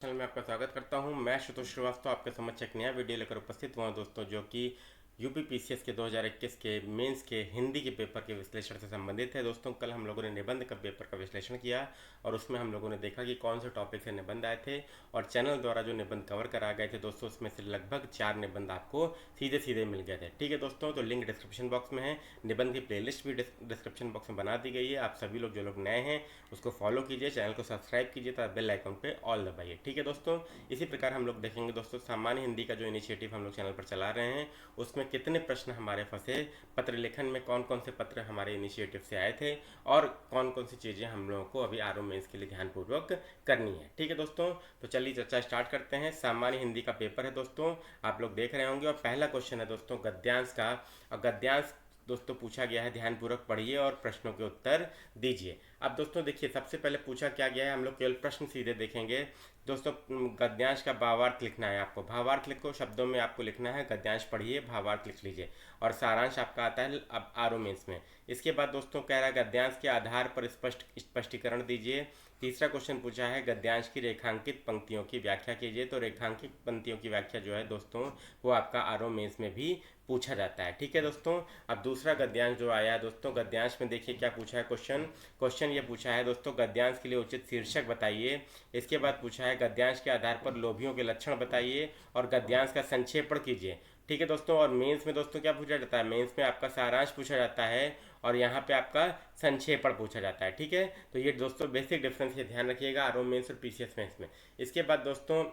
Channel में आपका स्वागत करता हूं। मैं आशुतोष श्रीवास्तव आपके समक्ष एक नया वीडियो लेकर उपस्थित हुआ दोस्तों, जो कि यूपी पीसीएस के 2021 के मेंस के हिंदी के पेपर के विश्लेषण से संबंधित है। दोस्तों, कल हम लोगों ने निबंध का पेपर का विश्लेषण किया और उसमें हम लोगों ने देखा कि कौन से टॉपिक से निबंध आए थे और चैनल द्वारा जो निबंध कवर करा गए थे दोस्तों, उसमें से लगभग 4 निबंध आपको सीधे सीधे मिल गए थे। ठीक है दोस्तों, तो लिंक डिस्क्रिप्शन बॉक्स में है। निबंध की प्लेलिस्ट भी डिस्क्रिप्शन बॉक्स में बना दी गई है। आप सभी लोग जो लोग नए हैं उसको फॉलो कीजिए, चैनल को सब्सक्राइब कीजिए तथा बेल आइकन पे ऑल दबाइए। ठीक है दोस्तों, इसी प्रकार हम लोग देखेंगे दोस्तों सामान्य हिंदी का जो इनिशिएटिव हम लोग चैनल पर चला रहे हैं उसमें कितने प्रश्न हमारे फंसे, पत्र लेखन में कौन कौन से पत्र हमारे इनिशिएटिव से आए थे और कौन कौन सी चीज़ें हम लोगों को अभी आर ओ मेंस के लिए ध्यानपूर्वक करनी है। ठीक है दोस्तों, तो चलिए चर्चा स्टार्ट करते हैं। सामान्य हिंदी का पेपर है दोस्तों, आप लोग देख रहे होंगे और पहला क्वेश्चन है दोस्तों गद्यांश का। और गद्यांश दोस्तों पूछा गया है, ध्यानपूर्वक पढ़िए और प्रश्नों के उत्तर दीजिए। अब दोस्तों देखिए, सबसे पहले पूछा क्या गया है, हम लोग केवल प्रश्न सीधे देखेंगे दोस्तों। गद्यांश का भावार्थ लिखना है आपको। भावार्थ लिखो, शब्दों में आपको लिखना है। गद्यांश पढ़िए, भावार्थ लिख लीजिए और सारांश आपका आता है अब आर ओ मेंस में। इसके बाद दोस्तों कह रहा है गद्यांश के आधार पर स्पष्टीकरण दीजिए। तीसरा क्वेश्चन पूछा है गद्यांश की रेखांकित पंक्तियों की व्याख्या कीजिए। तो रेखांकित पंक्तियों की व्याख्या जो है दोस्तों वो आपका आर ओ मेंस में भी पूछा जाता है। ठीक है दोस्तों, अब दूसरा गद्यांश जो आया है दोस्तों, गद्यांश में देखिए क्या पूछा है क्वेश्चन। क्वेश्चन ये पूछा है दोस्तों गद्यांश के लिए उचित शीर्षक बताइए। इसके बाद पूछा है गद्यांश के आधार पर लोभियों के लक्षण बताइए और गद्यांश का संक्षेपण कीजिए। ठीक है दोस्तों, और मेंस में दोस्तों क्या पूछा जाता है, मेंस में आपका सारांश पूछा जाता है और यहाँ पे आपका संक्षेपण पूछा जाता है। ठीक है, तो ये दोस्तों बेसिक डिफरेंस ये ध्यान रखिएगा आर ओ मेंस और पीसीएस मेंस में। इसके बाद दोस्तों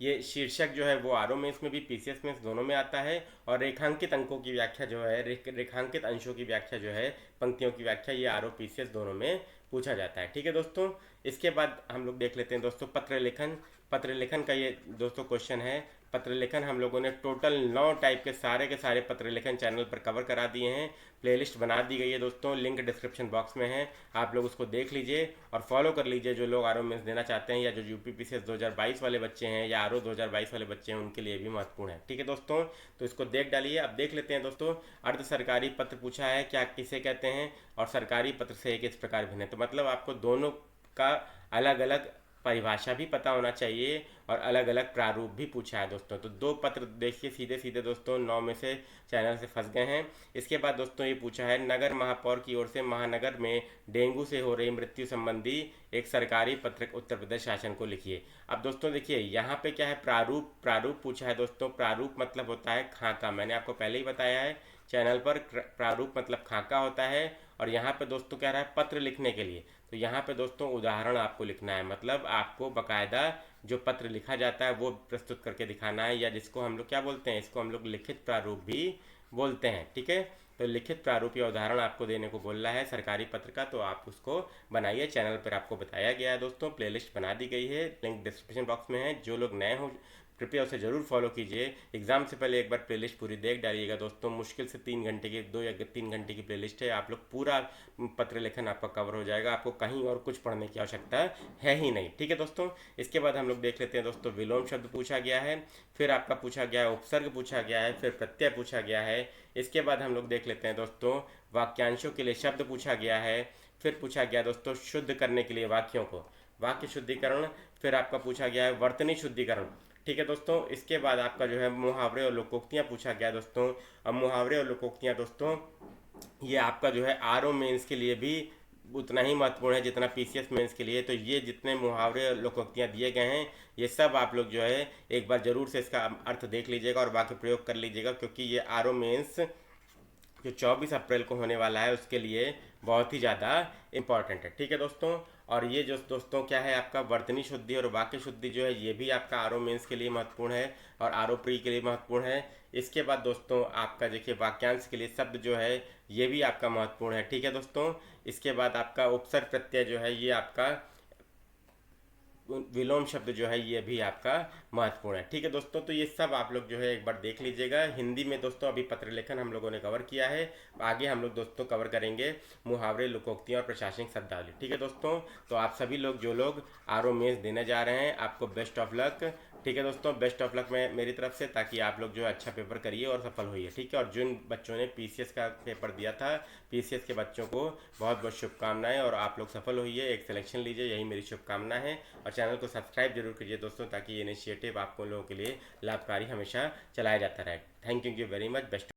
ये शीर्षक जो है वो आर ओ मेंस में भी पीसीएस मेंस दोनों में आता है और रेखांकित अंकों की व्याख्या जो है रेखांकित अंशों की व्याख्या जो है पंक्तियों की व्याख्या ये आर ओ पीसीएस दोनों में पूछा जाता है। ठीक है दोस्तों, इसके बाद हम लोग देख लेते हैं दोस्तों पत्र लेखन। पत्र लेखन का ये दोस्तों क्वेश्चन है। पत्र लेखन हम लोगों ने टोटल 9 टाइप के सारे पत्र लेखन चैनल पर कवर करा दिए हैं। प्लेलिस्ट बना दी गई है दोस्तों, लिंक डिस्क्रिप्शन बॉक्स में है, आप लोग उसको देख लीजिए और फॉलो कर लीजिए। जो लोग आर ओ मेंस देना चाहते हैं या जो यूपी पीसीएस 2022 वाले बच्चे हैं या आर ओ 2022 वाले बच्चे हैं उनके लिए भी महत्वपूर्ण है। ठीक है दोस्तों, तो इसको देख डालिए। अब देख लेते हैं दोस्तों अर्ध सरकारी पत्र पूछा है, क्या किसे कहते हैं और सरकारी पत्र से किस प्रकार भिन्न है। तो मतलब आपको दोनों का अलग अलग परिभाषा भी पता होना चाहिए और अलग अलग प्रारूप भी पूछा है दोस्तों। तो 2 पत्र देखिए सीधे सीधे दोस्तों 9 में से चैनल से फंस गए हैं। इसके बाद दोस्तों ये पूछा है नगर महापौर की ओर से महानगर में डेंगू से हो रही मृत्यु संबंधी एक सरकारी पत्र उत्तर प्रदेश शासन को लिखिए। अब दोस्तों देखिए यहाँ पे क्या है, प्रारूप प्रारूप पूछा है दोस्तों। प्रारूप मतलब होता है खाका, मैंने आपको पहले ही बताया है चैनल पर। प्रारूप मतलब खाका होता है और यहाँ पे दोस्तों कह रहा है पत्र लिखने के लिए। तो यहाँ पे दोस्तों उदाहरण आपको लिखना है, मतलब आपको बकायदा जो पत्र लिखा जाता है वो प्रस्तुत करके दिखाना है, या जिसको हम लोग क्या बोलते हैं, इसको हम लोग लिखित प्रारूप भी बोलते हैं। ठीक है, तो लिखित प्रारूप या उदाहरण आपको देने को बोल रहा है सरकारी पत्र का, तो आप उसको बनाइए। चैनल पर आपको बताया गया है दोस्तों, प्लेलिस्ट बना दी गई है, लिंक डिस्क्रिप्शन बॉक्स में है। जो लोग नए हो कृपया उसे ज़रूर फॉलो कीजिए। एग्जाम से पहले एक बार प्लेलिस्ट पूरी देख डालिएगा दोस्तों। मुश्किल से 3 घंटे की 2 या 3 घंटे की प्लेलिस्ट है, आप लोग पूरा पत्र लेखन आपका कवर हो जाएगा। आपको कहीं और कुछ पढ़ने की आवश्यकता है ही नहीं। ठीक है दोस्तों, इसके बाद हम लोग देख लेते हैं दोस्तों विलोम शब्द पूछा गया है, फिर आपका पूछा गया है उपसर्ग पूछा गया है, फिर प्रत्यय पूछा गया है। इसके बाद हम लोग देख लेते हैं दोस्तों वाक्यांशों के लिए शब्द पूछा गया है, फिर पूछा गया दोस्तों शुद्ध करने के लिए वाक्यों को, वाक्य शुद्धिकरण, फिर आपका पूछा गया है वर्तनी शुद्धिकरण। ठीक है दोस्तों, इसके बाद आपका जो है मुहावरे और लोकोक्तियाँ पूछा गया दोस्तों। अब मुहावरे और लोकोक्तियाँ दोस्तों ये आपका जो है आर ओ मेंस के लिए भी उतना ही महत्वपूर्ण है जितना पीसीएस मेंस के लिए। तो ये जितने मुहावरे और लोकोक्तियाँ दिए गए हैं ये सब आप लोग जो है एक बार ज़रूर से इसका अर्थ देख लीजिएगा और वाक्य प्रयोग कर लीजिएगा, क्योंकि ये आर ओ मेंस जो 24 अप्रैल को होने वाला है उसके लिए बहुत ही ज़्यादा इम्पॉर्टेंट है। ठीक है दोस्तों, और ये जो दोस्तों क्या है आपका वर्तनी शुद्धि और वाक्य शुद्धि जो है ये भी आपका आर ओ मेंस के लिए महत्वपूर्ण है और आर ओ प्री के लिए महत्वपूर्ण है। इसके बाद दोस्तों आपका देखिए वाक्यांश के लिए शब्द जो है ये भी आपका महत्वपूर्ण है। ठीक है दोस्तों, इसके बाद आपका उपसर्ग प्रत्यय जो है ये आपका विलोम शब्द जो है ये भी आपका महत्वपूर्ण है। ठीक है दोस्तों, तो ये सब आप लोग जो है एक बार देख लीजिएगा। हिंदी में दोस्तों अभी पत्र लेखन हम लोगों ने कवर किया है, आगे हम लोग दोस्तों कवर करेंगे मुहावरे लोकोक्तियाँ और प्रशासनिक शब्दावली। ठीक है दोस्तों, तो आप सभी लोग जो लोग आर ओ मेंस देने जा रहे हैं आपको बेस्ट ऑफ लक। ठीक है दोस्तों, बेस्ट ऑफ लक में मेरी तरफ से, ताकि आप लोग जो है अच्छा पेपर करिए और सफल होइए। ठीक है, और जिन बच्चों ने पीसीएस का पेपर दिया था पीसीएस के बच्चों को बहुत बहुत शुभकामनाएं और आप लोग सफल होइए, एक सिलेक्शन लीजिए, यही मेरी शुभकामना है। और चैनल को सब्सक्राइब जरूर कीजिए दोस्तों, ताकि ये इनिशिएटिव आपको लोगों के लिए लाभकारी हमेशा चलाया जाता रहे। Thank you very much. Best